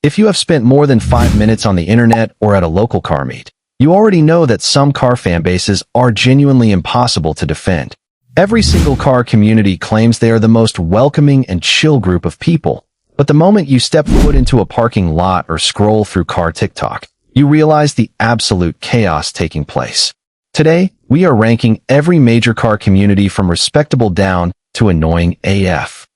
If you have spent more than 5 minutes on the internet or at a local car meet, you already know that some car fan bases are genuinely impossible to defend. Every single car community claims they are the most welcoming and chill group of people, but the moment you step foot into a parking lot or scroll through car TikTok, you realize the absolute chaos taking place. Today, we are ranking every major car community from respectable down to annoying AF.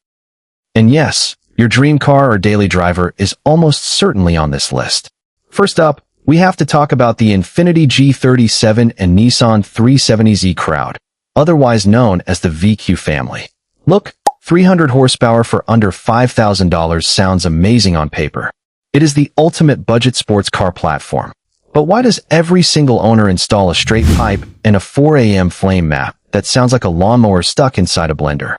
And yes, your dream car or daily driver is almost certainly on this list. First up, we have to talk about the Infiniti G37 and Nissan 370Z crowd, otherwise known as the VQ family. Look, 300 horsepower for under $5,000 sounds amazing on paper. It is the ultimate budget sports car platform. But why does every single owner install a straight pipe and a 4 a.m. flame map that sounds like a lawnmower stuck inside a blender?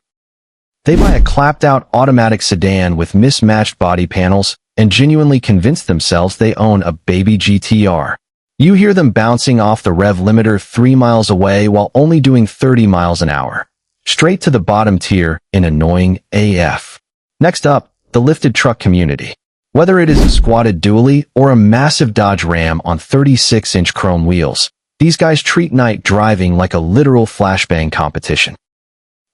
They buy a clapped-out automatic sedan with mismatched body panels and genuinely convince themselves they own a baby GTR. You hear them bouncing off the rev limiter 3 miles away while only doing 30 miles an hour. Straight to the bottom tier in annoying AF. Next up, the lifted truck community. Whether it is a squatted dually or a massive Dodge Ram on 36-inch chrome wheels, these guys treat night driving like a literal flashbang competition.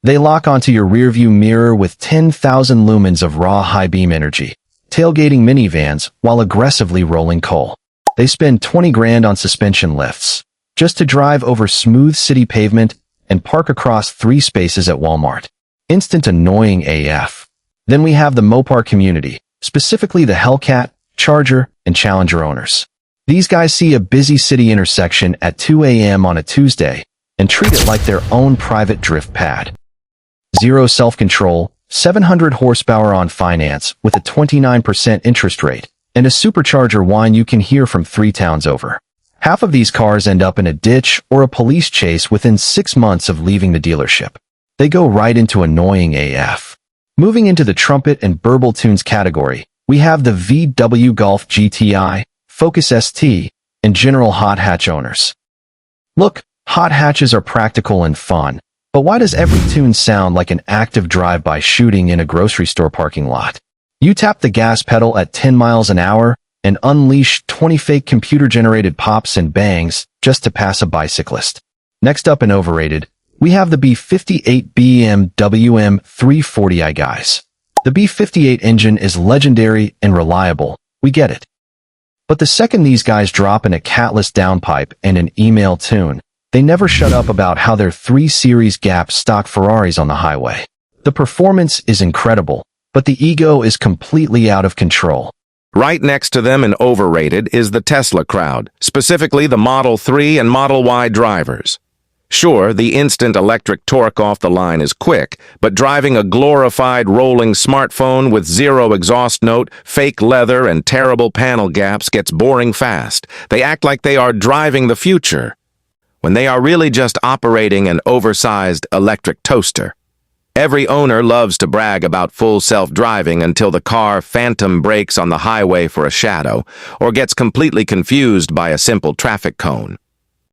They lock onto your rearview mirror with 10,000 lumens of raw high-beam energy, tailgating minivans while aggressively rolling coal. They spend 20 grand on suspension lifts, just to drive over smooth city pavement and park across 3 spaces at Walmart. Instant annoying AF. Then we have the Mopar community, specifically the Hellcat, Charger, and Challenger owners. These guys see a busy city intersection at 2 a.m. on a Tuesday and treat it like their own private drift pad. Zero self-control, 700 horsepower on finance with a 29% interest rate, and a supercharger whine you can hear from 3 towns over. Half of these cars end up in a ditch or a police chase within 6 months of leaving the dealership. They go right into annoying AF. Moving into the trumpet and burble tunes category, we have the VW Golf GTI, Focus ST, and general hot hatch owners. Look, hot hatches are practical and fun, but why does every tune sound like an active drive-by shooting in a grocery store parking lot? You tap the gas pedal at 10 miles an hour and unleash 20 fake computer-generated pops and bangs just to pass a bicyclist. Next up and overrated, we have the B58 BMW M340i guys. The B58 engine is legendary and reliable, we get it. But the second these guys drop in a catless downpipe and an email tune, they never shut up about how they're 3 Series gap stock Ferraris on the highway. The performance is incredible, but the ego is completely out of control. Right next to them and overrated is the Tesla crowd, specifically the Model 3 and Model Y drivers. Sure, the instant electric torque off the line is quick, but driving a glorified rolling smartphone with 0 exhaust note, fake leather, and terrible panel gaps gets boring fast. They act like they are driving the future, when they are really just operating an oversized electric toaster. Every owner loves to brag about full self-driving until the car phantom brakes on the highway for a shadow, or gets completely confused by a simple traffic cone.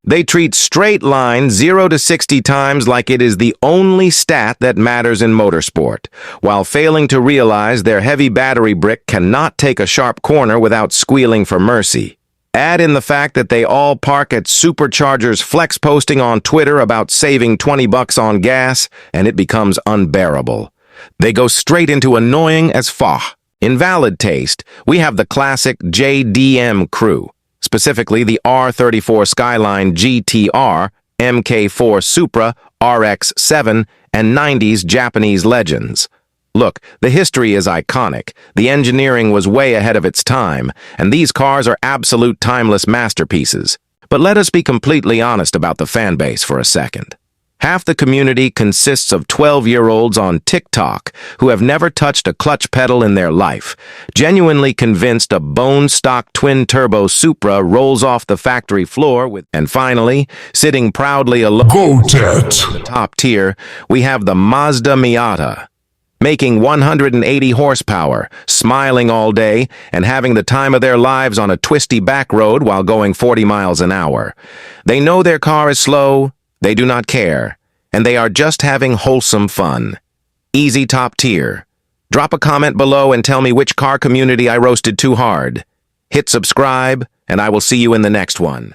They treat straight line 0 to 60 times like it is the only stat that matters in motorsport, while failing to realize their heavy battery brick cannot take a sharp corner without squealing for mercy. Add in the fact that they all park at superchargers flex posting on Twitter about saving $20 on gas, and it becomes unbearable. They go straight into annoying as fuck. In valid taste, we have the classic JDM crew, specifically the R34 Skyline GTR, MK4 Supra, RX-7, and 90s Japanese legends. Look, the history is iconic, the engineering was way ahead of its time, and these cars are absolute timeless masterpieces. But let us be completely honest about the fan base for a second. Half the community consists of 12-year-olds on TikTok who have never touched a clutch pedal in their life, genuinely convinced a bone-stock twin-turbo Supra rolls off the factory floor with... And finally, sitting proudly alone in the top tier, we have the Mazda Miata, making 180 horsepower, smiling all day, and having the time of their lives on a twisty back road while going 40 miles an hour. They know their car is slow, they do not care, and they are just having wholesome fun. Easy top tier. Drop a comment below and tell me which car community I roasted too hard. Hit subscribe, and I will see you in the next one.